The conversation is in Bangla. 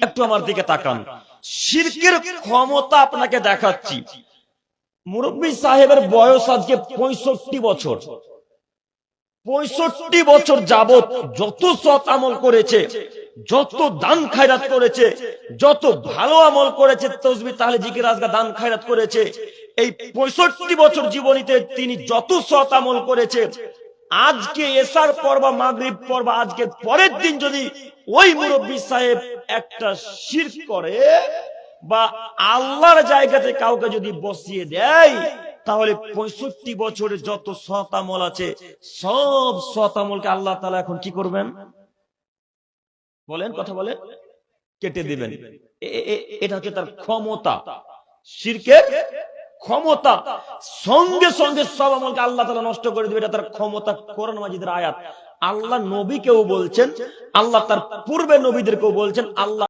একটু আমার দিকে তাকান, শিরকের ক্ষমতা আপনাকে দেখাচ্ছি। মুরব্বী সাহেবের বয়স আজকে 65 বছর। 65 বছর যাবত যত সৎ আমল করেছে, যত দান খায়রাত করেছে, যত ভালো আমল করেছে, তাসবিহ তাহলিল জিকির আজকার দান খায়রাত করেছে, এই 65 বছর জীবনীতে তিনি যত সৎ আমল করেছে, আজকে এশার পর বা মাগরিব পর বা আজকে পরের দিন যদি ওই মুরব্বী সাহেব একটা শিরক করে বা আল্লাহর জায়গাতে কাউকে যদি বসিয়ে দেয়, তাহলে 65 বছরের যত সৎ আমল আছে সব সৎ আমলকে আল্লাহ তাআলা এখন কি করবেন বলেন, কথা বলেন, কেটে দিবেন। এটা হচ্ছে তার ক্ষমতা, শিরকের ক্ষমতা। সঙ্গে সঙ্গে সব আমলকে আল্লাহ তাআলা নষ্ট করে দিবে, এটা তার ক্ষমতা। কোরআন মাজিদের আয়াত। আল্লাহ নবীকেও বলছেন, আল্লাহ তার পূর্বে নবীদেরকেও বলছেন, আল্লাহ